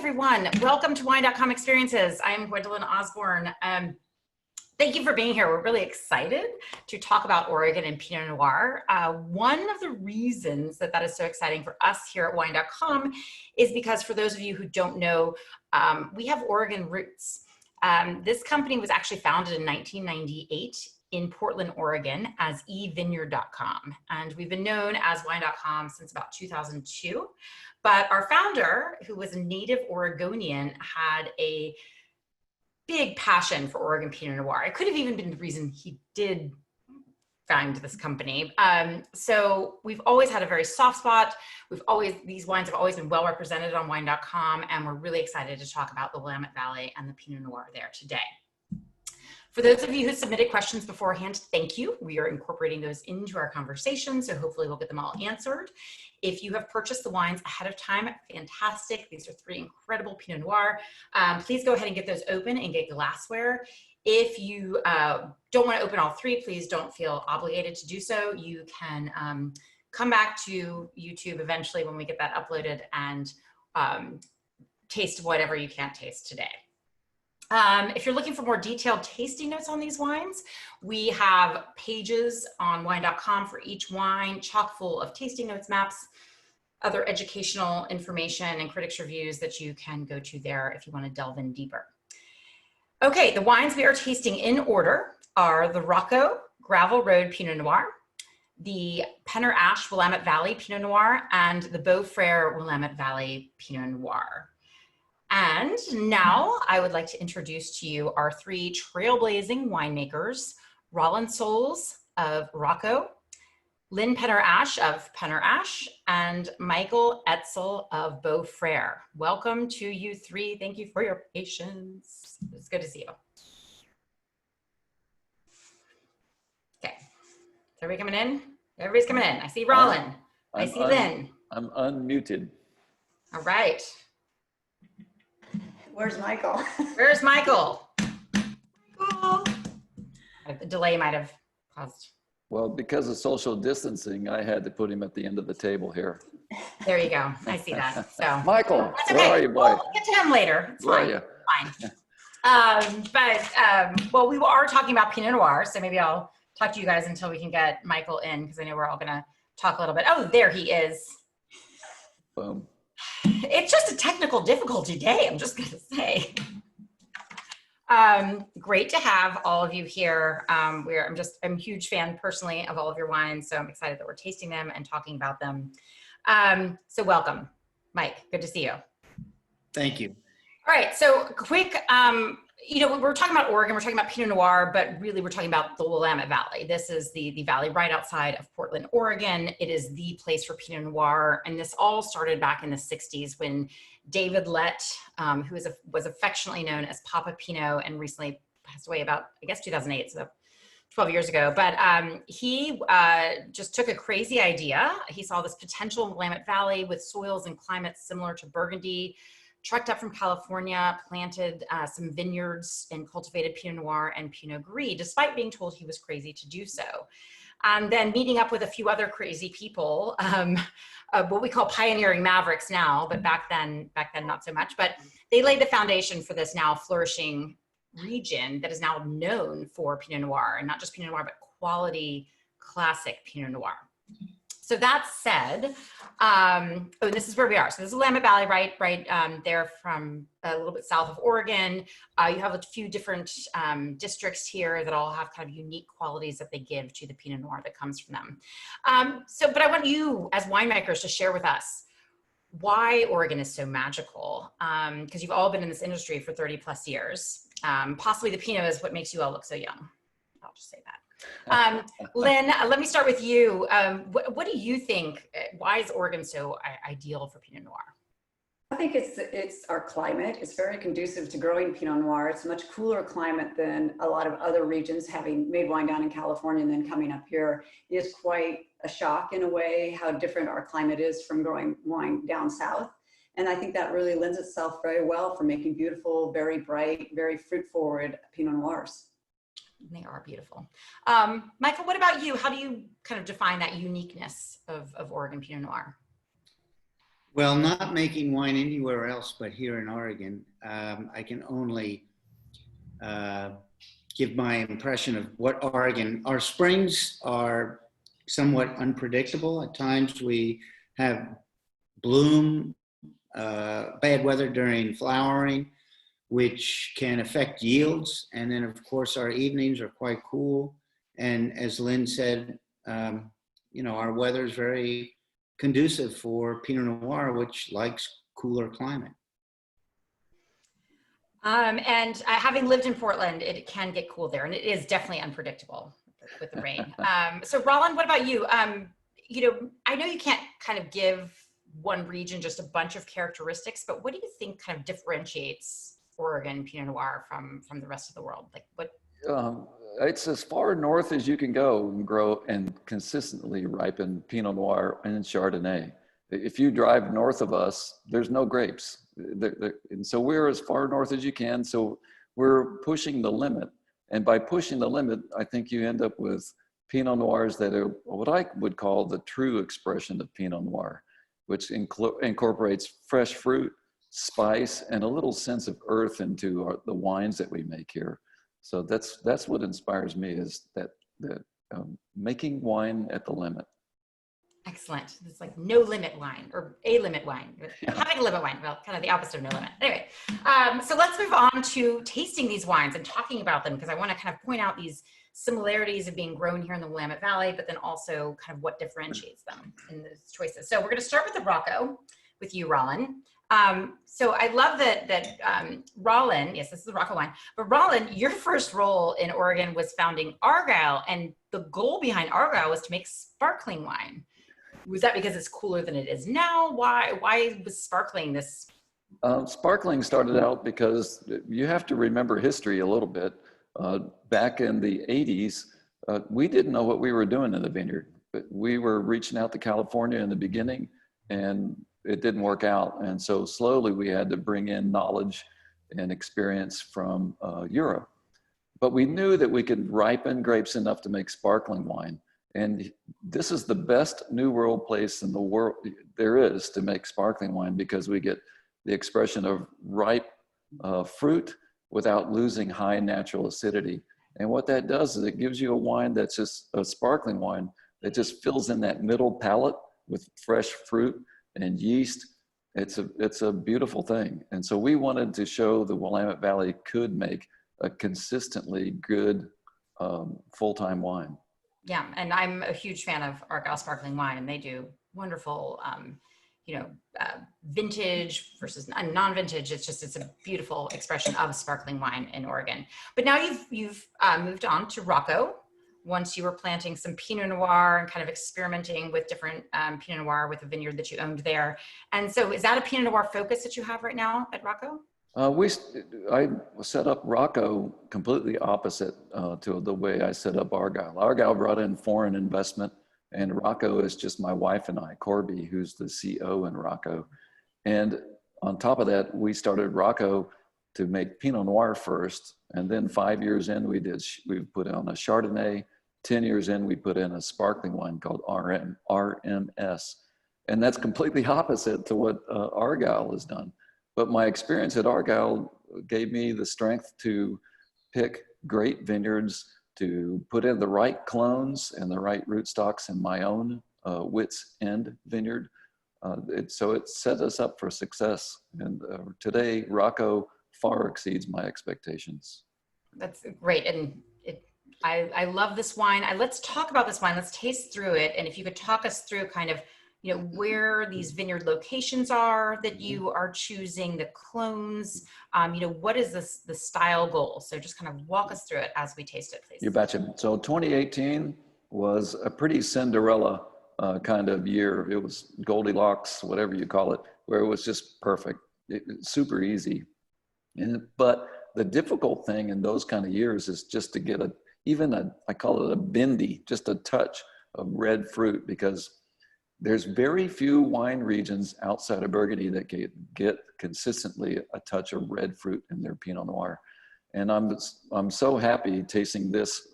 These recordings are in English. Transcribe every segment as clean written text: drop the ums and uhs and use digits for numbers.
everyone. Welcome to Wine.com Experiences. I'm Gwendolyn Osborne. Thank you for being here. We're really excited to talk about Oregon and Pinot Noir. One of the reasons that is so exciting for us here at Wine.com is because for those of you who don't know, we have Oregon roots. This company was actually founded in 1998 in Portland, Oregon as evineyard.com. And we've been known as Wine.com since about 2002. But our founder, who was a native Oregonian, had a big passion for Oregon Pinot Noir. It could have even been the reason he did found this company. So we've always had a very soft spot. These wines have always been well represented on Wine.com, and we're really excited to talk about the Willamette Valley and the Pinot Noir there today. For those of you who submitted questions beforehand, thank you. We are incorporating those into our conversation, so hopefully we'll get them all answered. If you have purchased the wines ahead of time, fantastic. These are 3 incredible Pinot Noir. Please go ahead and get those open and get glassware. If you don't want to open all 3, please don't feel obligated to do so. You can come back to YouTube eventually when we get that uploaded and taste whatever you can't taste today. If you're looking for more detailed tasting notes on these wines, we have pages on Wine.com for each wine, chock full of tasting notes, maps, other educational information, and critics reviews that you can go to there if you want to delve in deeper. Okay, the wines we are tasting in order are the Rocco Gravel Road Pinot Noir, the Penner Ash Willamette Valley Pinot Noir, and the Beau Frere Willamette Valley Pinot Noir. And now I would like to introduce to you our 3 trailblazing winemakers, Rollin Soles of Rocco, Lynn Penner Ash of Penner Ash, and Michael Etzel of Beau Frere. Welcome to you 3. Thank you for your patience. It's good to see you. Okay, is everybody coming in? Everybody's coming in. I see Rollin. I see Lynn. I'm unmuted. All right. Where's Michael? Where's Michael? Cool. The delay might have caused. Well, because of social distancing, I had to put him at the end of the table here. There you go. I see that. So Michael, that's okay. Where are you, boy? We'll get to him later. It's Where fine. are you? Fine. Well, we are talking about Pinot Noir, so maybe I'll talk to you guys until we can get Michael in, because I know we're all going to talk a little bit. Oh, there he is. Boom. It's just a technical difficulty day, I'm just going to say. Great to have all of you here. I'm a huge fan personally of all of your wines, so I'm excited that we're tasting them and talking about them. So welcome, Mike. Good to see you. Thank you. All right, so quick, we're talking about Oregon, we're talking about Pinot Noir, but really we're talking about the Willamette Valley. This is the valley right outside of Portland, Oregon. It is the place for Pinot Noir, and this all started back in the 60s when David Lett, who was affectionately known as Papa Pinot and recently passed away about, I guess, 2008, so 12 years ago. But he just took a crazy idea. He saw this potential in the Willamette Valley with soils and climates similar to Burgundy, trucked up from California, planted some vineyards and cultivated Pinot Noir and Pinot Gris, despite being told he was crazy to do so. And then meeting up with a few other crazy people, what we call pioneering mavericks now, but back then not so much. But they laid the foundation for this now flourishing region that is now known for Pinot Noir, and not just Pinot Noir, but quality classic Pinot Noir. So that said, and this is where we are. So this is Willamette Valley, right there from a little bit south of Oregon. You have a few different districts here that all have kind of unique qualities that they give to the Pinot Noir that comes from them. But I want you as winemakers to share with us why Oregon is so magical, because you've all been in this industry for 30 plus years. Possibly the Pinot is what makes you all look so young. I'll just say that. Lynn, let me start with you. What do you think? Why is Oregon so ideal for Pinot Noir? I think it's our climate. It's very conducive to growing Pinot Noir. It's a much cooler climate than a lot of other regions. Having made wine down in California and then coming up here is quite a shock in a way how different our climate is from growing wine down south. And I think that really lends itself very well for making beautiful, very bright, very fruit-forward Pinot Noirs. They are beautiful. Michael, what about you? How do you kind of define that uniqueness of Oregon Pinot Noir? Well, not making wine anywhere else but here in Oregon, I can only give my impression of what Oregon, our springs are somewhat unpredictable. At times we have bloom, bad weather during flowering, which can affect yields. And then of course our evenings are quite cool. And as Lynn said, our weather is very conducive for Pinot Noir, which likes cooler climate. And having lived in Portland, it can get cool there, and it is definitely unpredictable with the rain. So Rollin, what about you? I know you can't kind of give one region just a bunch of characteristics, but what do you think kind of differentiates Oregon Pinot Noir from the rest of the world? Like what? It's as far north as you can go and grow and consistently ripen Pinot Noir and Chardonnay. If you drive north of us, there's no grapes. And so we're as far north as you can. So we're pushing the limit. And by pushing the limit, I think you end up with Pinot Noirs that are what I would call the true expression of Pinot Noir, which incorporates fresh fruit, spice, and a little sense of earth into the wines that we make here. So that's what inspires me, is that making wine at the limit. Excellent. It's like no limit wine, or a limit wine. Having a limit wine, well, kind of the opposite of no limit. Anyway, so let's move on to tasting these wines and talking about them, because I want to kind of point out these similarities of being grown here in the Willamette Valley, but then also kind of what differentiates them in those choices. So we're going to start with the Rocco, with you, Rollin. So I love that Rollin, yes, this is the Rocco wine, but Rollin, your first role in Oregon was founding Argyle, and the goal behind Argyle was to make sparkling wine. Was that because it's cooler than it is now? Why was sparkling this? Sparkling started out because you have to remember history a little bit. Back in the 80s, we didn't know what we were doing in the vineyard. But we were reaching out to California in the beginning, and it didn't work out. And so slowly we had to bring in knowledge and experience from Europe. But we knew that we could ripen grapes enough to make sparkling wine. And this is the best New World place in the world there is to make sparkling wine, because we get the expression of ripe fruit without losing high natural acidity. And what that does is it gives you a wine that's just a sparkling wine that just fills in that middle palate with fresh fruit and yeast. It's a beautiful thing. And so we wanted to show the Willamette Valley could make a consistently good full-time wine. Yeah, and I'm a huge fan of Argyle sparkling wine, and they do wonderful, vintage versus non-vintage. It's a beautiful expression of sparkling wine in Oregon. But now you've moved on to Rocco. Once you were planting some Pinot Noir and kind of experimenting with different Pinot Noir with a vineyard that you owned there. And so is that a Pinot Noir focus that you have right now at Rocco? I set up Rocco completely opposite to the way I set up Argyle. Argyle brought in foreign investment, and Rocco is just my wife and I, Corby, who's the CO in Rocco. And on top of that, we started Rocco to make Pinot Noir first, and then 5 years in, we put on a Chardonnay. 10 years in, we put in a sparkling wine called RMS, and that's completely opposite to what Argyle has done. But my experience at Argyle gave me the strength to pick great vineyards, to put in the right clones and the right rootstocks in my own Wits End vineyard. So it set us up for success. And today, Rocco far exceeds my expectations. That's great. And I love this wine. Let's talk about this wine. Let's taste through it. And if you could talk us through kind of where these vineyard locations are that you are choosing, the clones, what is the style goal? So just kind of walk us through it as we taste it, please. You betcha. So 2018 was a pretty Cinderella kind of year. It was Goldilocks, whatever you call it, where it was just perfect. Super easy. But the difficult thing in those kind of years is just to get I call it a bindi, just a touch of red fruit, because there's very few wine regions outside of Burgundy that get consistently a touch of red fruit in their Pinot Noir. And I'm so happy tasting this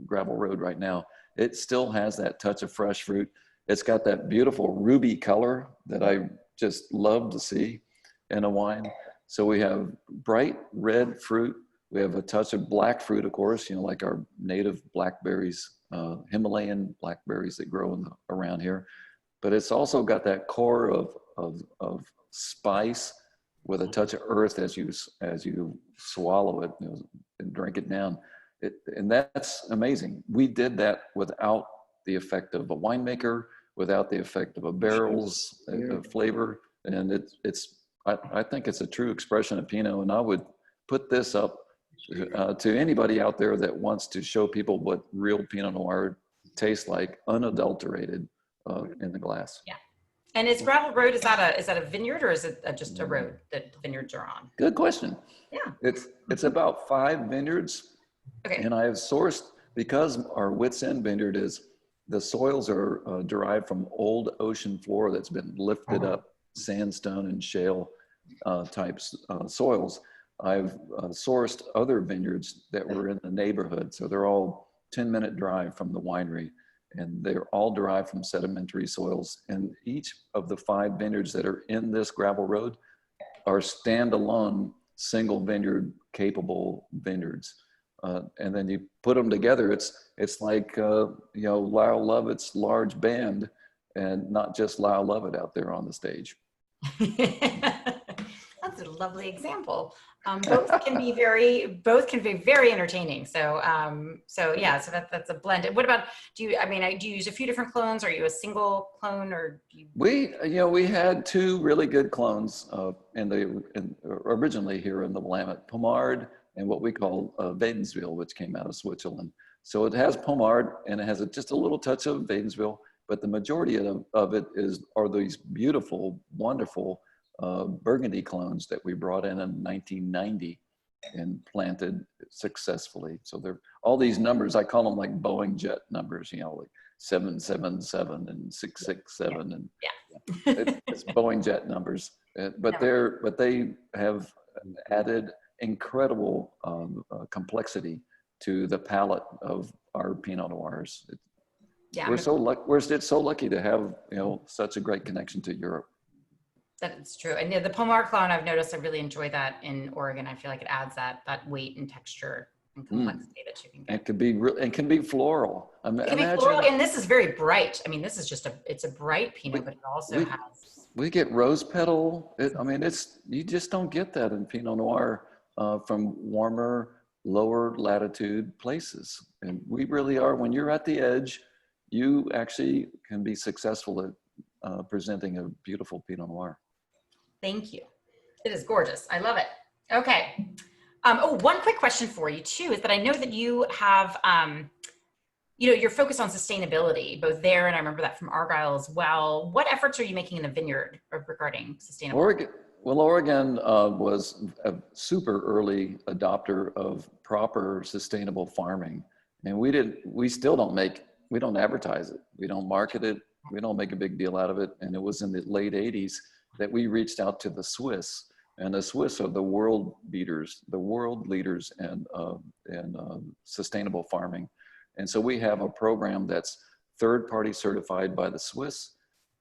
Gravel Road right now. It still has that touch of fresh fruit. It's got that beautiful ruby color that I just love to see in a wine. So we have bright red fruit. We have a touch of black fruit, of course, like our native blackberries, Himalayan blackberries that grow around here. But it's also got that core of spice with a touch of earth as you swallow it and drink it down. And that's amazing. We did that without the effect of a winemaker, without the effect of a barrel's flavor. And I think it's a true expression of Pinot. And I would put this up to anybody out there that wants to show people what real Pinot Noir tastes like, unadulterated in the glass. Yeah. And is Gravel Road, is that a vineyard, or is it just a road that the vineyards are on? Good question. Yeah. It's about 5 vineyards. Okay. And I have sourced, because our Wits End vineyard the soils are derived from old ocean floor that's been lifted up, sandstone and shale types soils. I've sourced other vineyards that were in the neighborhood. So they're all 10-minute drive from the winery, and they're all derived from sedimentary soils. And each of the 5 vineyards that are in this gravel road are standalone, single vineyard capable vineyards. And then you put them together, it's like, Lyle Lovett's large band, and not just Lyle Lovett out there on the stage. That's a lovely example. Both can be very entertaining. So that's a blend. And what about, do you use a few different clones? Are you a single clone, or do you? We had 2 really good clones originally here in the Willamette, Pommard and what we call Wädenswil, which came out of Switzerland. So it has Pommard and it has just a little touch of Wädenswil, but the majority of it are these beautiful, wonderful Burgundy clones that we brought in 1990 and planted successfully. So they're all these numbers, I call them like Boeing jet numbers, like 777 and 667, and it's Boeing jet numbers. But they have added incredible complexity to the palate of our Pinot Noirs. We're so lucky to have such a great connection to Europe. That's true. And the Pommard clone, I've noticed, I really enjoy that in Oregon. I feel like it adds that weight and texture and complexity that you can get. It can be floral. It can be floral, and this is very bright. I mean, this is it's a bright Pinot, but it also has. We get rose petal. You just don't get that in Pinot Noir from warmer, lower latitude places. And we really are, when you're at the edge, you actually can be successful at presenting a beautiful Pinot Noir. Thank you. It is gorgeous. I love it. Okay. One quick question for you too, is that I know that you have, you're focused on sustainability, both there, and I remember that from Argyle as well. What efforts are you making in the vineyard regarding sustainability? Oregon was a super early adopter of proper sustainable farming. And we don't advertise it. We don't market it. We don't make a big deal out of it. And it was in the late 80s that we reached out to the Swiss. And the Swiss are the world leaders in sustainable farming. And so we have a program that's third-party certified by the Swiss,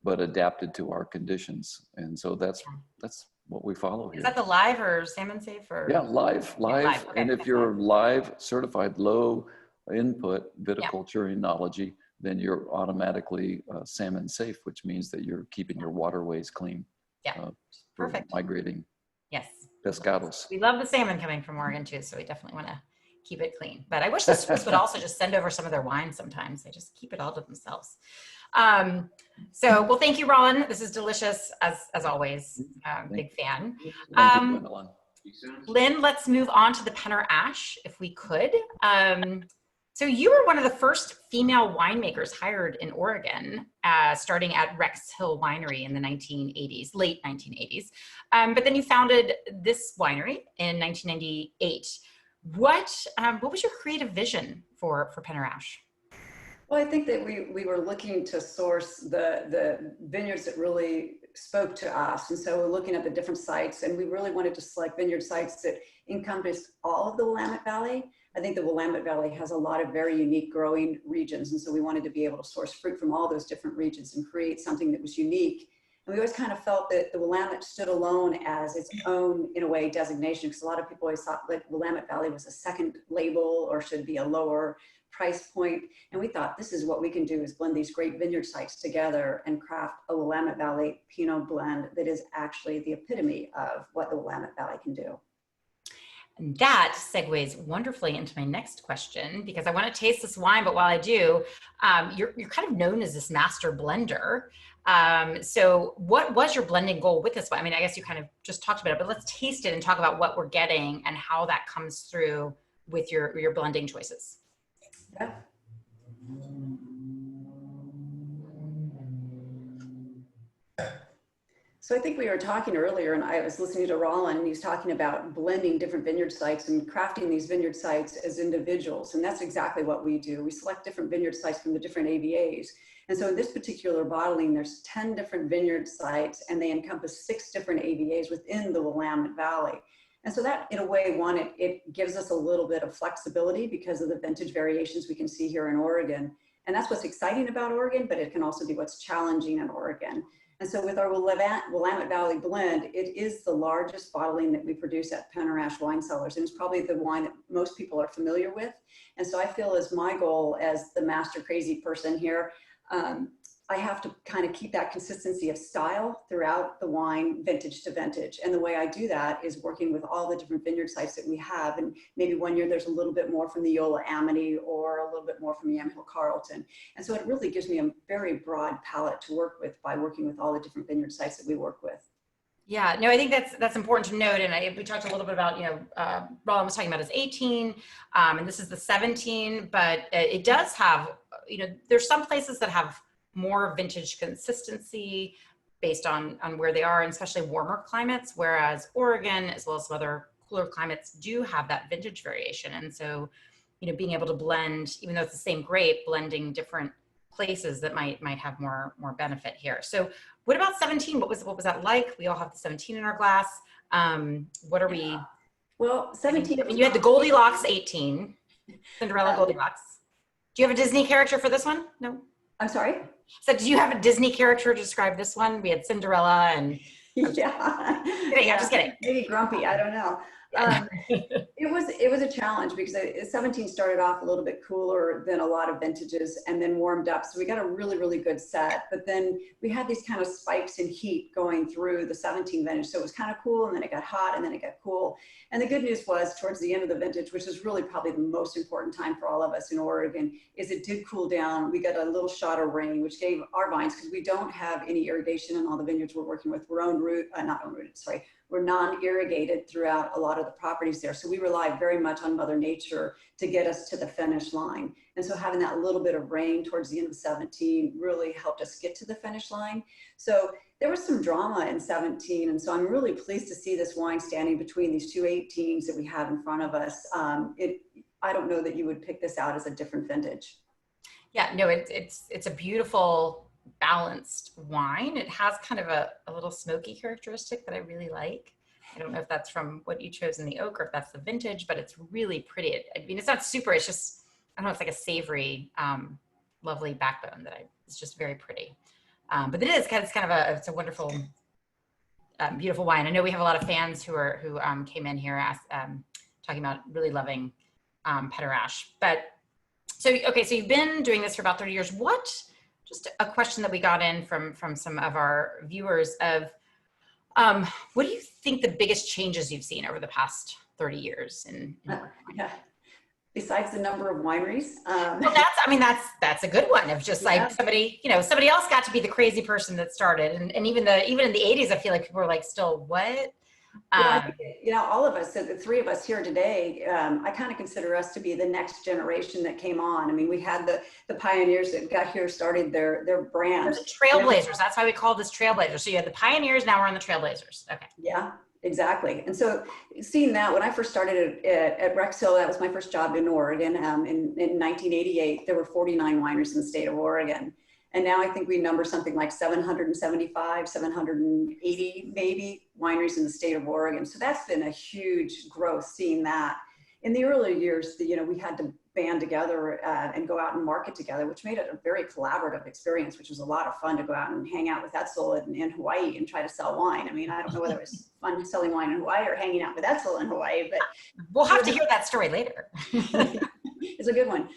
but adapted to our conditions. And so that's what we follow here. Is that the live or salmon safe? Or? Yeah, live. Okay. And if you're live certified low input viticulture enology, then you're automatically salmon safe, which means that you're keeping your waterways clean. Yeah, perfect. Migrating. Yes. Pescados. We love the salmon coming from Oregon too, so we definitely want to keep it clean. But I wish the Swiss would also just send over some of their wine sometimes. They just keep it all to themselves. Well, thank you, Rollin. This is delicious as always. Big fan. Thank you, Lynn, let's move on to the Pinot Ash, if we could. So you were one of the first female winemakers hired in Oregon, starting at Rex Hill Winery in the 1980s, late 1980s. But then you founded this winery in 1998. What was your creative vision for Pinot Ash? Well, I think that we were looking to source the vineyards that really spoke to us. And so we're looking at the different sites, and we really wanted to select vineyard sites that encompassed all of the Willamette Valley. I think the Willamette Valley has a lot of very unique growing regions. And so we wanted to be able to source fruit from all those different regions and create something that was unique And we always kind of felt that the Willamette stood alone as its own, in a way, designation, because a lot of people always thought like Willamette Valley was a second label or should be a lower price point. And we thought this is what we can do, is blend these great vineyard sites together and craft a Willamette Valley Pinot blend that is actually the epitome of what the Willamette Valley can do. And that segues wonderfully into my next question, because I want to taste this wine, but while I do, you're kind of known as this master blender. So what was your blending goal with this wine? I mean, I guess you kind of just talked about it, but let's taste it and talk about what we're getting and how that comes through with your blending choices. Yeah. So I think we were talking earlier, and I was listening to Rollin, and he was talking about blending different vineyard sites and crafting these vineyard sites as individuals. And that's exactly what we do. We select different vineyard sites from the different AVAs. And so in this particular bottling, there's 10 different vineyard sites, and they encompass 6 different AVAs within the Willamette Valley. And so that, in a way, it gives us a little bit of flexibility because of the vintage variations we can see here in Oregon. And that's what's exciting about Oregon, but it can also be what's challenging in Oregon. And so with our Willamette Valley blend, it is the largest bottling that we produce at Rollin Wine Cellars. And it's probably the wine that most people are familiar with. And so I feel as my goal as the master crazy person here, I have to kind of keep that consistency of style throughout the wine, vintage to vintage. And the way I do that is working with all the different vineyard sites that we have. And maybe one year there's a little bit more from the Yola Amity or a little bit more from Yamhill Carlton. And so it really gives me a very broad palette to work with by working with all the different vineyard sites that we work with. Yeah, no, I think that's important to note. And we talked a little bit about, Rollin was talking about his 18, and this is the 17, but it does have, there's some places that have more vintage consistency based on where they are, and especially warmer climates, whereas Oregon, as well as some other cooler climates, do have that vintage variation. And so, being able to blend, even though it's the same grape, blending different places that might have more benefit here. So what about 17? What was that like? We all have the 17 in our glass. What are we? Well, 17. I mean, you had the Goldilocks 18, Cinderella Goldilocks. Do you have a Disney character for this one? No? I'm sorry? So do you have a Disney character to describe this one? We had Cinderella and... Yeah. Kidding, I'm just kidding. Maybe grumpy, I don't know. It was a challenge because 17 started off a little bit cooler than a lot of vintages and then warmed up. So we got a really, really good set. But then we had these kind of spikes in heat going through the 17 vintage. So it was kind of cool, and then it got hot, and then it got cool. And the good news was towards the end of the vintage, which is really probably the most important time for all of us in Oregon, is it did cool down. We got a little shot of rain, which gave our vines, because we don't have any irrigation in all the vineyards we're working with. We're we're non-irrigated throughout a lot of the properties there. So we rely very much on Mother Nature to get us to the finish line. And so having that little bit of rain towards the end of 17 really helped us get to the finish line. So there was some drama in 17. And so I'm really pleased to see this wine standing between these two 18s that we have in front of us. I don't know that you would pick this out as a different vintage. Yeah, no, it's a beautiful, balanced wine. It has kind of a little smoky characteristic that I really like. I don't know if that's from what you chose in the oak or if that's the vintage, but it's really pretty. I mean, it's not super, it's just, I don't know, it's like a savory, lovely backbone it's just very pretty. But it is kind of it's a wonderful, beautiful wine. I know we have a lot of fans who came in here talking about really loving Pairings. But so you've been doing this for about 30 years. Just a question that we got in from some of our viewers of, what do you think the biggest changes you've seen over the past 30 years? Yeah. Besides the number of wineries. Well, that's a good one of just like somebody else got to be the crazy person that started. And even in the 80s, I feel like people were like, still what? All of us, the three of us here today, I kind of consider us to be the next generation that came on. I mean, we had the pioneers that got here, started their brand. The trailblazers. That's why we call this trailblazers. So you had the pioneers, now we're on the trailblazers. Okay. Yeah, exactly. And so seeing that, when I first started at Rexhill, that was my first job in Oregon. In 1988, there were 49 wineries in the state of Oregon. And now I think we number something like 775, 780 maybe wineries in the state of Oregon. So that's been a huge growth, seeing that. In the earlier years, we had to band together and go out and market together, which made it a very collaborative experience, which was a lot of fun to go out and hang out with Etzel in Hawaii and try to sell wine. I mean, I don't know whether it was fun selling wine in Hawaii or hanging out with Etzel in Hawaii, but we'll have to hear that story later. it's a good one.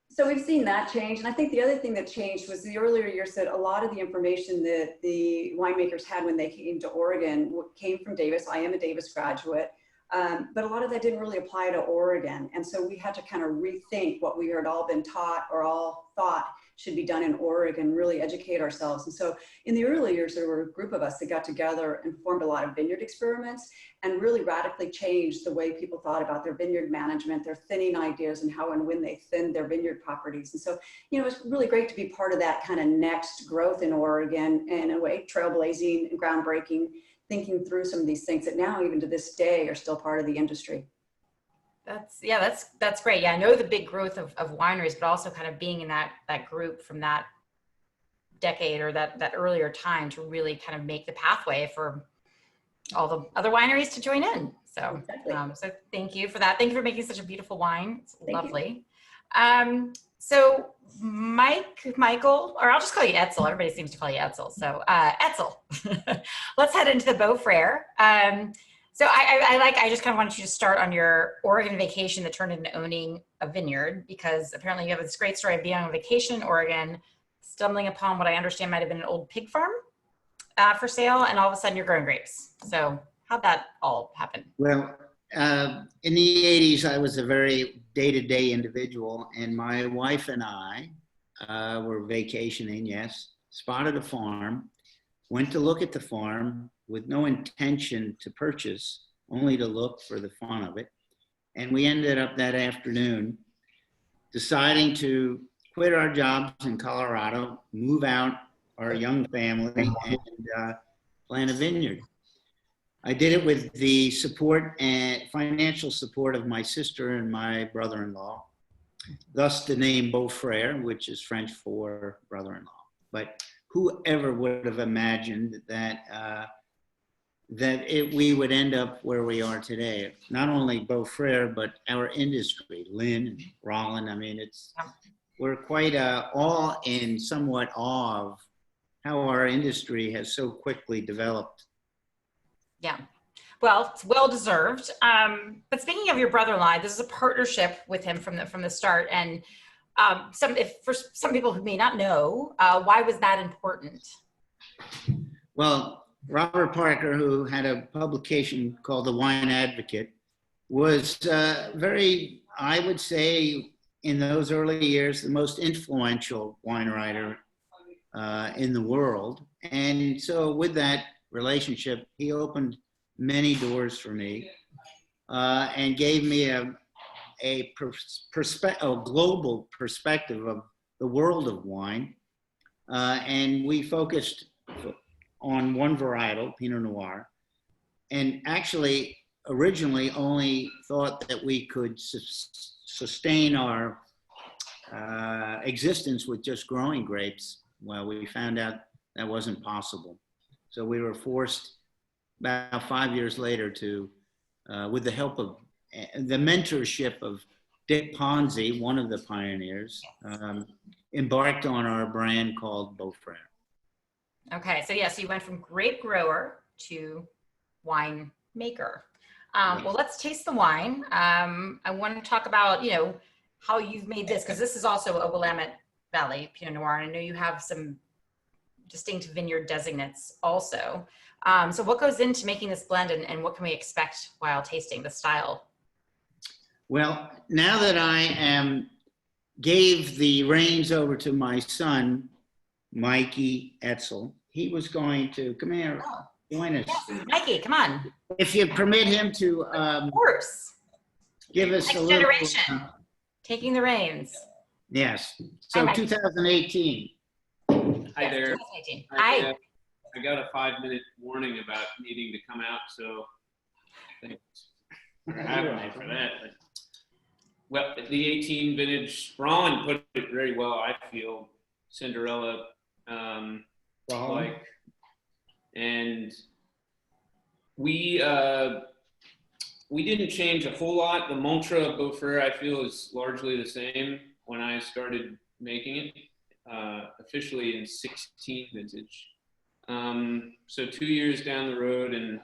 So we've seen that change. And I think the other thing that changed was the earlier years that a lot of the information that the winemakers had when they came to Oregon came from Davis. I am a Davis graduate. But a lot of that didn't really apply to Oregon. And so we had to kind of rethink what we had all been taught or all thought should be done in Oregon, really educate ourselves. And so in the early years, there were a group of us that got together and formed a lot of vineyard experiments and really radically changed the way people thought about their vineyard management, their thinning ideas, and how and when they thinned their vineyard properties. And so, you know, it's really great to be part of that kind of next growth in Oregon, and in a way, trailblazing and groundbreaking, thinking through some of these things that now, even to this day, are still part of the industry. That's great. Yeah, I know the big growth of wineries, but also kind of being in that group from that decade or that earlier time to really kind of make the pathway for all the other wineries to join in. So, Exactly. So thank you for that. Thank you for making such a beautiful wine. It's Thank lovely. So Michael, or I'll just call you Etzel. Everybody seems to call you Etzel. So Etzel, let's head into the Beau frere. So I just kind of wanted you to start on your Oregon vacation that turned into owning a vineyard, because apparently you have this great story of being on vacation in Oregon, stumbling upon what I understand might have been an old pig farm for sale, and all of a sudden you're growing grapes. So how'd that all happen? Well, in the 80s, I was a very day-to-day individual, and my wife and I were vacationing, yes, spotted a farm, went to look at the farm with no intention to purchase, only to look for the fun of it. And we ended up that afternoon deciding to quit our jobs in Colorado, move out our young family, and plant a vineyard. I did it with the support and financial support of my sister and my brother-in-law, thus the name Beau frere, which is French for brother-in-law. But whoever would have imagined that we would end up where we are today? Not only Beau frere, but our industry, Lynn and Rollin. I mean, we're quite all in somewhat awe of how our industry has so quickly developed. Yeah, well, it's well deserved. But speaking of your brother-in-law, this is a partnership with him from the start. And for some people who may not know, why was that important? Well, Robert Parker, who had a publication called The Wine Advocate, was very, I would say, in those early years, the most influential wine writer in the world. And so with that relationship, he opened many doors for me and gave me a global perspective of the world of wine. And we focused on one varietal, Pinot Noir, and actually originally only thought that we could sustain our existence with just growing grapes. Well, we found out that wasn't possible. So we were forced about 5 years later to, with the help of the mentorship of Dick Ponzi, one of the pioneers, embarked on our brand called Beau frere. Okay, so yes, you went from grape grower to wine maker. Well, let's taste the wine. I want to talk about, how you've made this, because this is also a Willamette Valley Pinot Noir, and I know you have some distinct vineyard designates also. So what goes into making this blend, and what can we expect while tasting the style? Well, now that I gave the reins over to my son, Mikey Etzel, he was going to come here, join us. Yes, Mikey, come on. If you permit him to Of course. give us Next a little. generation. Taking the reins. Yes. Hi, So Mike. 2018. Hi there. 2018. I Hi. I got a 5-minute warning about needing to come out, so thanks for having me for that. But, well, the 18 vintage, Rollin put it very well, I feel. Cinderella, like, and we we didn't change a whole lot. The mantra of Beau frere, I feel, is largely the same when I started making it, officially in 16 vintage. So 2 years down the road, and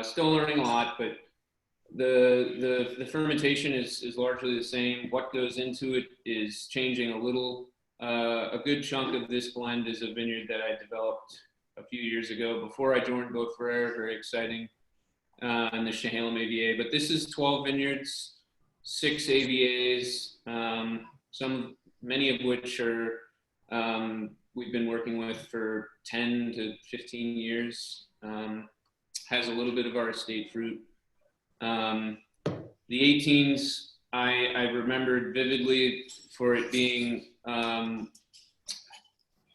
still learning a lot, but the fermentation is largely the same. What goes into it is changing a little. A good chunk of this blend is a vineyard that I developed a few years ago before I joined Beau frere. Very exciting, in the Chehalem AVA. But this is 12 vineyards, 6 AVAs, many of which are we've been working with for 10 to 15 years. Has a little bit of our estate fruit. The 18s, I remembered vividly for it being a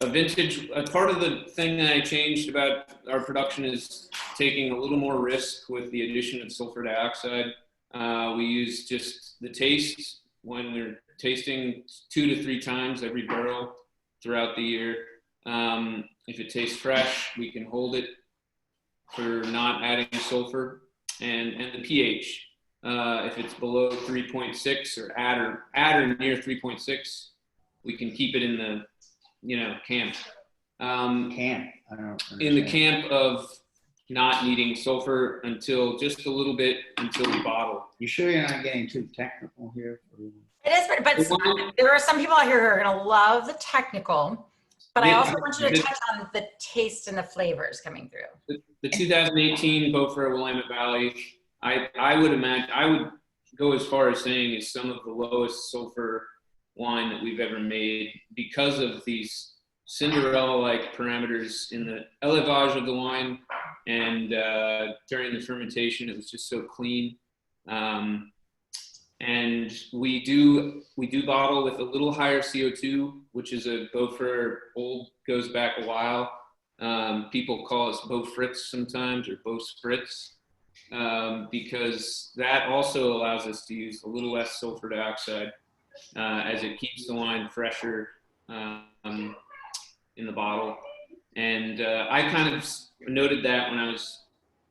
vintage. Part of the thing that I changed about our production is taking a little more risk with the addition of sulfur dioxide. We use just the taste when we're tasting 2 to 3 times every barrel throughout the year. If it tastes fresh, we can hold it for not adding sulfur, and the pH. If it's below 3.6 or at or near 3.6, we can keep it in the, camp. Camp. I don't understand. In the camp of not needing sulfur until just a little bit until we bottle. You sure you're not getting too technical here? It is, but there are some people out here who are going to love the technical, but I also want you to touch on the taste and the flavors coming through. The 2018 Beau frere Willamette Valley, I would go as far as saying is some of the lowest sulfur wine that we've ever made because of these Cinderella-like parameters in the élevage of the wine, and during the fermentation it was just so clean. And we do bottle with a little higher CO2, which is a Beau frere goes back a while. People call us Beau Fritz sometimes, or Beau Spritz, because that also allows us to use a little less sulfur dioxide, as it keeps the wine fresher in the bottle. And I kind of noted that when I was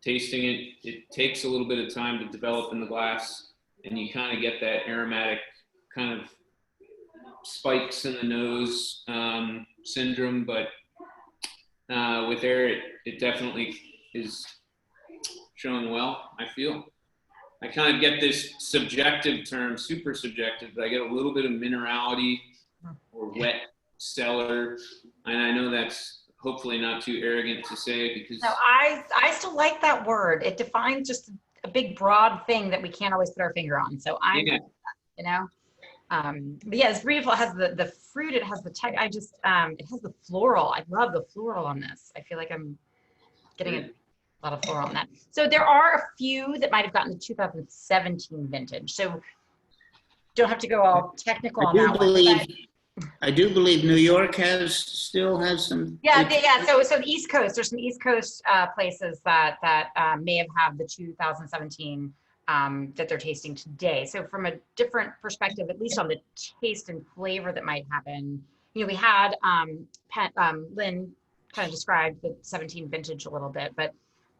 tasting it. It takes a little bit of time to develop in the glass, and you kind of get that aromatic kind of spikes in the nose syndrome, but with air, it definitely is showing well, I feel. I kind of get this subjective term, super subjective, but I get a little bit of minerality or wet cellar. And I know that's hopefully not too arrogant to say, because no, I still like that word. It defines just a big broad thing that we can't always put our finger on. So I'm, but yeah, it's beautiful. It has the fruit. It has the tech. It has the floral. I love the floral on this. I feel like I'm getting a lot of floral on that. So there are a few that might have gotten the 2017 vintage. So don't have to go all technical on that one. I do believe New York still has some. Yeah. So the East Coast, there's some East Coast places that may have had the 2017 that they're tasting today. So from a different perspective, at least on the taste and flavor that might happen, we had Lynn kind of described the 17 vintage a little bit, but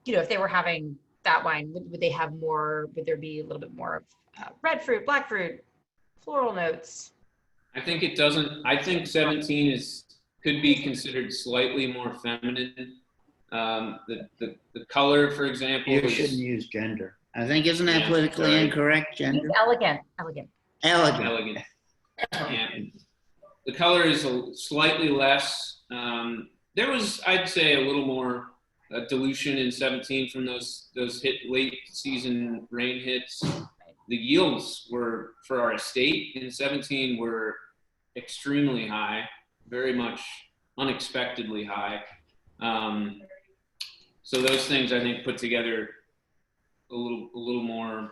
if they were having that wine, would they have more? Would there be a little bit more of red fruit, black fruit, floral notes? I think it doesn't. I think 17 could be considered slightly more feminine. The color, for example, you shouldn't use gender. I think, isn't that politically incorrect? Gender. Elegant. Yeah. The color is slightly less. There was, I'd say, a little more dilution in 17 from those late season rain hits. The yields were, for our estate in 17, were extremely high, very much unexpectedly high. So those things, I think, put together a little more,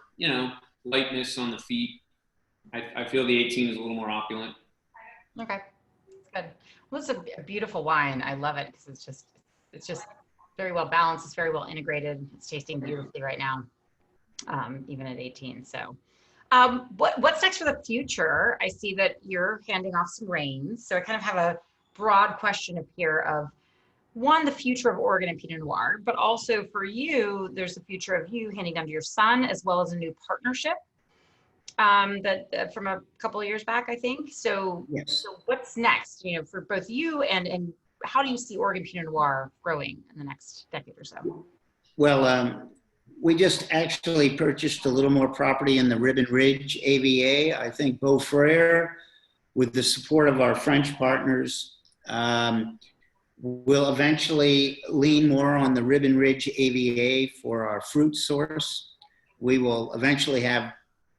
lightness on the feet. I feel the 18 is a little more opulent. Okay, good. Well, it's a beautiful wine. I love it because it's just very well balanced. It's very well integrated. It's tasting beautifully right now. Even at 18. So what's next for the future? I see that you're handing off some reins. So I kind of have a broad question up here of one, the future of Oregon and Pinot Noir, but also for you, there's the future of you handing down to your son, as well as a new partnership that from a couple of years back, I think. So, Yes. so what's next, you know, for both you and how do you see Oregon Pinot Noir growing in the next decade or so? Well, we just actually purchased a little more property in the Ribbon Ridge AVA. I think Beau, with the support of our French partners, will eventually lean more on the Ribbon Ridge AVA for our fruit source. We will eventually have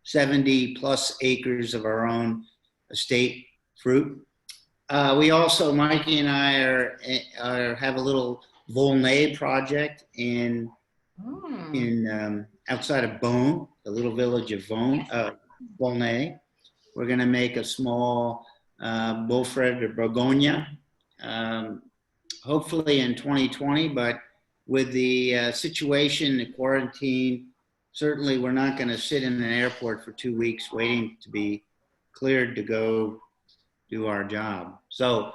70 plus acres of our own estate fruit. We also, Mikey and I have a little Volnay project in outside of Beaune, the little village of Volnay. We're going to make a small Beaufort de Bourgogne, hopefully in 2020. But with the situation, the quarantine, certainly we're not going to sit in an airport for 2 weeks waiting to be cleared to go do our job. So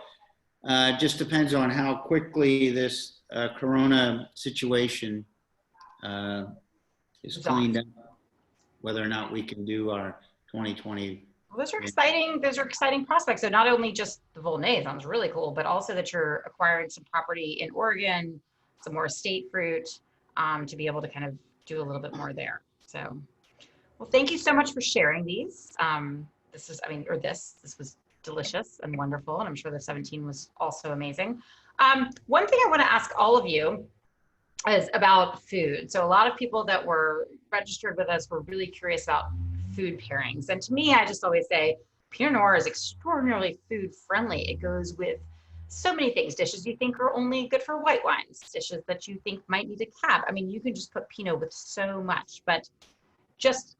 it just depends on how quickly this corona situation is cleaned up, whether or not we can do our 2020. Well, those are exciting prospects. So not only just the Volnay sounds really cool, but also that you're acquiring some property in Oregon, some more estate fruit, to be able to kind of do a little bit more there. So, well, thank you so much for sharing these. This was delicious and wonderful. And I'm sure the 17 was also amazing. One thing I want to ask all of you is about food. So a lot of people that were registered with us were really curious about food pairings. And to me, I just always say Pinot Noir is extraordinarily food friendly. It goes with so many things, dishes you think are only good for white wines, dishes that you think might need a cab. I mean, you can just put Pinot with so much, but just,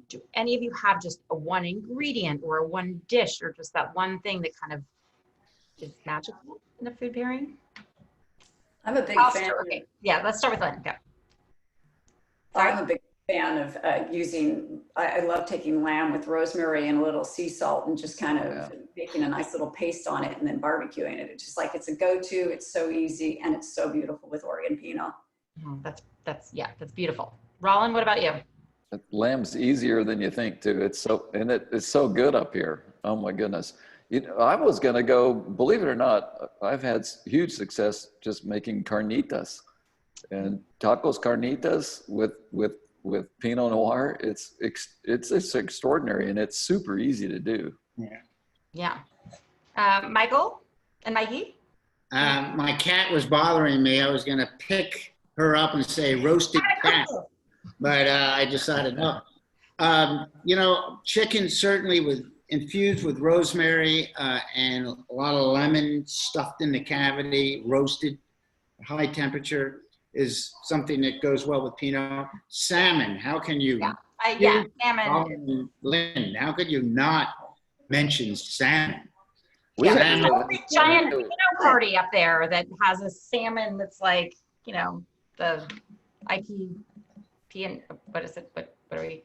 do any of you have just a one ingredient or a one dish or just that one thing that kind of is magical in a food pairing? I'm a big fan. Okay. Yeah, let's start with Lynn. Go. I'm a big fan of I love taking lamb with rosemary and a little sea salt and just kind of making a nice little paste on it and then barbecuing it. It's just like, it's a go-to. It's so easy and it's so beautiful with Oregon Pinot. That's beautiful. Rollin, what about you? Lamb's easier than you think too. It's so good up here. Oh my goodness. You know, I was going to go, believe it or not, I've had huge success just making carnitas and tacos carnitas with Pinot Noir. It's extraordinary and it's super easy to do. Yeah. Michael and Mikey? My cat was bothering me. I was going to pick her up and say roasted cat, but I decided no. You know, chicken certainly infused with rosemary and a lot of lemon stuffed in the cavity, roasted, high temperature is something that goes well with Pinot. Salmon, how can you? Salmon. Lynn, how could you not mention salmon? We have a giant Pinot party up there that has a salmon that's like, you know, the IPP, what is it? What are we?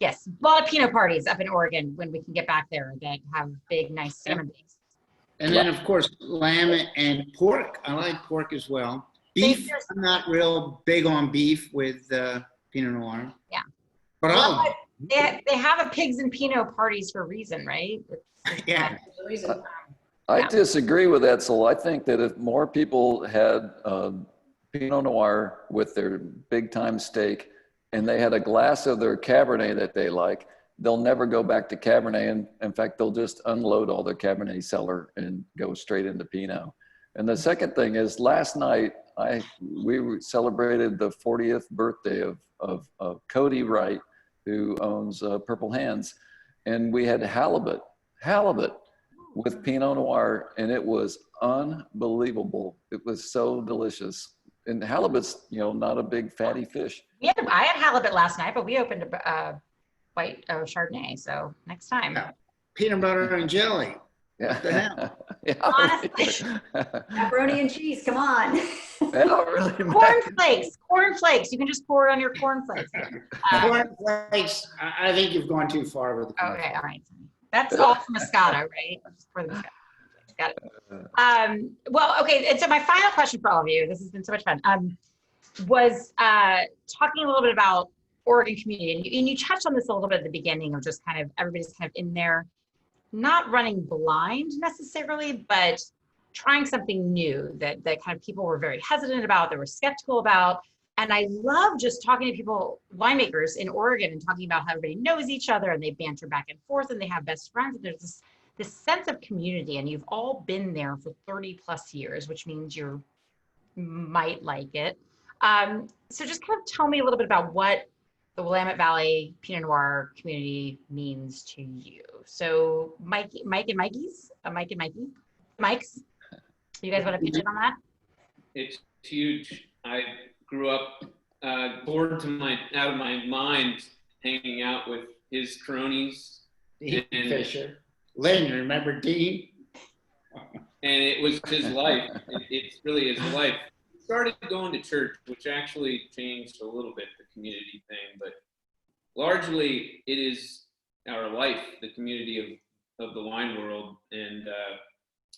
Yes, a lot of Pinot parties up in Oregon when we can get back there that have big, nice salmon bakes. And then, of course, lamb and pork. I like pork as well. Beef, I'm not real big on beef with Pinot Noir. Yeah. But they have a pigs and Pinot parties for a reason, right? Yeah. I disagree with Etzel. I think that if more people had Pinot Noir with their big time steak and they had a glass of their Cabernet that they like, they'll never go back to Cabernet. And in fact, they'll just unload all their Cabernet cellar and go straight into Pinot. And the second thing is last night, we celebrated the 40th birthday of Cody Wright, who owns Purple Hands. And we had halibut with Pinot Noir, and it was unbelievable. It was so delicious. And halibut's, you know, not a big fatty fish. I had halibut last night, but we opened a white Chardonnay. So next time. Yeah. Peanut butter and jelly. Yeah. What the hell? Yeah, honestly. Pepperoni and cheese, come on. Cornflakes. You can just pour it on your cornflakes. Cornflakes. I think you've gone too far with the cornflakes. Okay, all right. That's all for Moscato, right? Just pour the Moscato. Got it. Well, okay. And so my final question for all of you, this has been so much fun, was talking a little bit about Oregon community. And you touched on this a little bit at the beginning of just kind of everybody's kind of in there, not running blind necessarily, but trying something new that kind of people were very hesitant about, they were skeptical about. And I love just talking to people, winemakers in Oregon, and talking about how everybody knows each other and they banter back and forth and they have best friends. And there's this sense of community, and you've all been there for 30 plus years, which means you might like it. So just kind of tell me a little bit about what the Willamette Valley Pinot Noir community means to you. So Mike and Mikey's, Mike and Mikey, Mike's, you guys want to pitch in on that? It's huge. I grew up bored out of my mind, hanging out with his cronies. Dean Fisher. Lynn, remember Dean? And it was his life. It really is life. Started going to church, which actually changed a little bit the community thing, but largely it is our life, the community of the wine world, and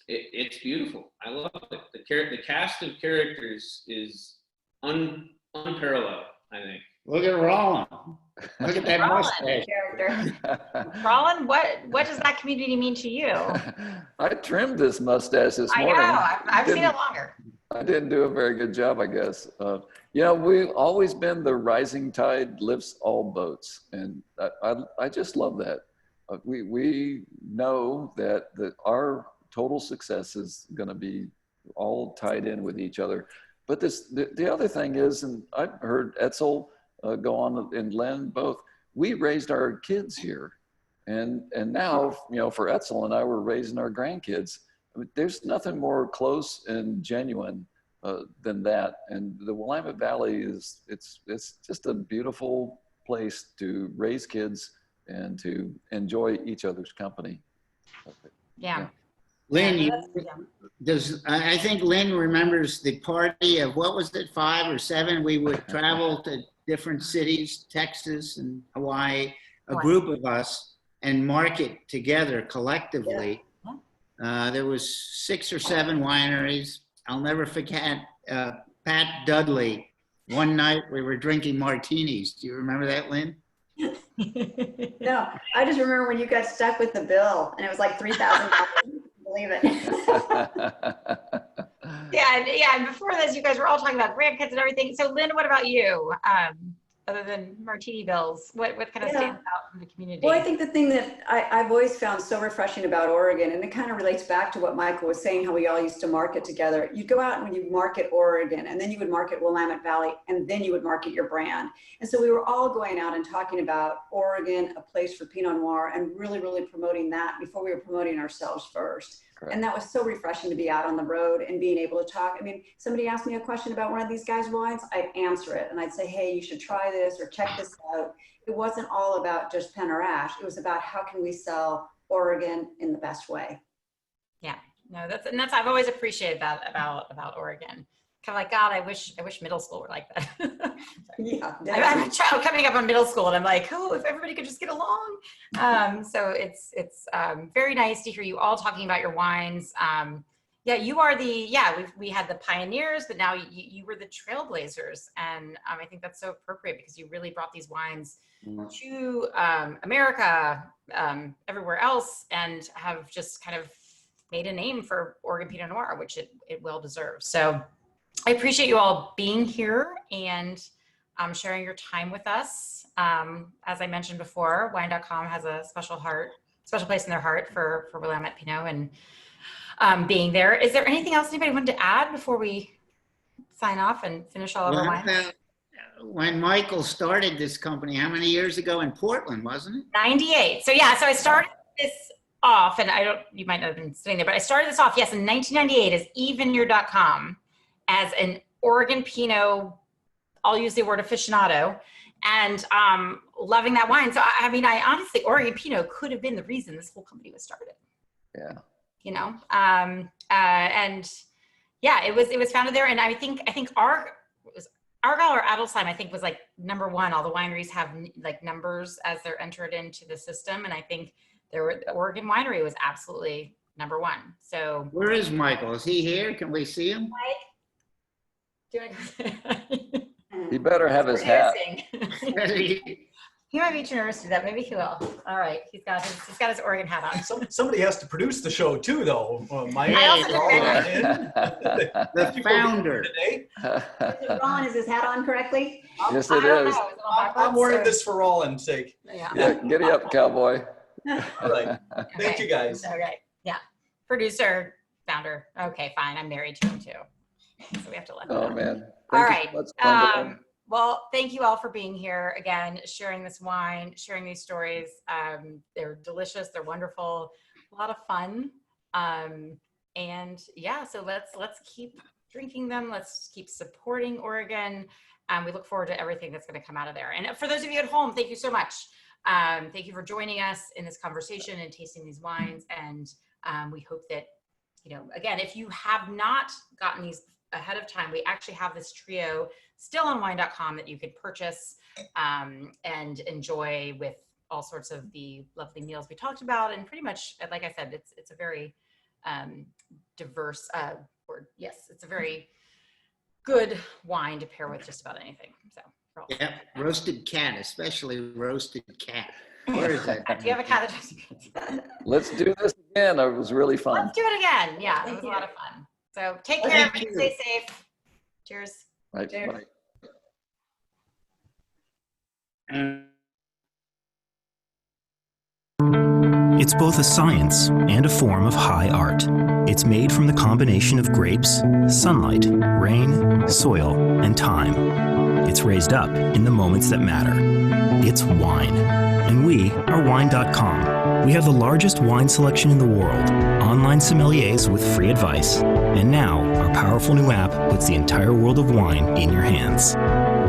it's beautiful. I love it. The cast of characters is unparalleled, I think. Look at Rollin. Look at that mustache. Character. Rollin, what does that community mean to you? I trimmed this mustache this I morning. know, I've seen it longer. I didn't do a very good job, I guess. We've always been the rising tide lifts all boats. And I just love that. We know that our total success is going to be all tied in with each other. But the other thing is, and I've heard Etzel go on, and Lynn both, we raised our kids here. And now, for Etzel and I, we're raising our grandkids. I mean, there's nothing more close and genuine than that. And the Willamette Valley it's just a beautiful place to raise kids and to enjoy each other's company. Yeah. Lynn, I think Lynn remembers the party of, what was it, 5 or 7? We would travel to different cities, Texas and Hawaii, a group of us, and market together collectively. Yeah. There was 6 or 7 wineries. I'll never forget Pat Dudley. One night we were drinking martinis. Do you remember that, Lynn? No, I just remember when you got stuck with the bill and it was like $3,000. Believe it. Yeah. And before this, you guys were all talking about grandkids and everything. So Lynn, what about you? Other than martini bills, what kind of stands out from the community? Well, I think the thing that I've always found so refreshing about Oregon, and it kind of relates back to what Michael was saying, how we all used to market together. You'd go out and you market Oregon, and then you would market Willamette Valley, and then you would market your brand. And so we were all going out and talking about Oregon, a place for Pinot Noir, and really, really promoting that before we were promoting ourselves first. Correct. And that was so refreshing to be out on the road and being able to talk. I mean, somebody asked me a question about one of these guys' wines, I'd answer it and I'd say, hey, you should try this or check this out. It wasn't all about just pen or ash. It was about how can we sell Oregon in the best way. Yeah, no, that's I've always appreciated that about Oregon. Kind of like, God, I wish middle school were like that. Yeah, I'm coming up on middle school and I'm like, oh, if everybody could just get along. So it's very nice to hear you all talking about your wines. Yeah, you are we had the pioneers, but now you were the trailblazers. And I think that's so appropriate because you really brought these wines to America, everywhere else, and have just kind of made a name for Oregon Pinot Noir, which it well deserves. So I appreciate you all being here and sharing your time with us. As I mentioned before, Wine.com has a special place in their heart for Willamette Pinot and being there. Is there anything else anybody wanted to add before we sign off and finish all of our wines? When Michael started this company, how many years ago in Portland, wasn't it? 98. So yeah, so I started this off, and you might not have been sitting there, but I started this off, yes, in 1998 as evineyard.com. as an Oregon Pinot, I'll use the word aficionado, and loving that wine. So I honestly, Oregon Pinot could have been the reason this whole company was started. Yeah. And yeah, it was founded there. And I think Argyle or Adelsheim, I think, was like number 1. All the wineries have like numbers as they're entered into the system. And I think the Oregon winery was absolutely number one. So Where is Michael? Is he here? Can we see him? Mike, do I He better have his hat. He might be too nervous to do that. Maybe he will. All right, he's got his Oregon hat on. Somebody has to produce the show too, though. Mike, I also The founder. Today. Ron, is his hat on correctly? Yes, I it don't is. know. Is it on I'm backwards, wearing or- this for Rollin's sake. Yeah. Yeah, giddy up, cowboy. All right. Thank you, guys. Okay. Yeah. Producer, founder. Okay, fine. I'm married to him too. So we have to let him Oh know. man. All Thank you right. so much. Wonderful. Well, thank you all for being here again, sharing this wine, sharing these stories. They're delicious. They're wonderful. A lot of fun. And yeah, so let's keep drinking them. Let's keep supporting Oregon. We look forward to everything that's going to come out of there. And for those of you at home, thank you so much. Thank you for joining us in this conversation and tasting these wines. And we hope that, again, if you have not gotten these ahead of time, we actually have this trio still on Wine.com that you could purchase and enjoy with all sorts of the lovely meals we talked about. And pretty much, like I said, it's a very diverse, it's a very good wine to pair with just about anything. So, Yeah, roasted cat, especially roasted cat. Where is that? do you have a cat that Let's do this again. It was really fun. Let's do it again. Yeah, it Thank was a you. lot of fun. So take Well, care. thank you. Stay safe. Cheers. Right. Cheers. Right. It's both a science and a form of high art. It's made from the combination of grapes, sunlight, rain, soil, and time. It's raised up in the moments that matter. It's wine. And we are Wine.com. We have the largest wine selection in the world, online sommeliers with free advice, and now our powerful new app puts the entire world of wine in your hands.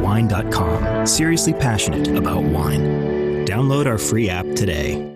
Wine.com. Seriously passionate about wine. Download our free app today.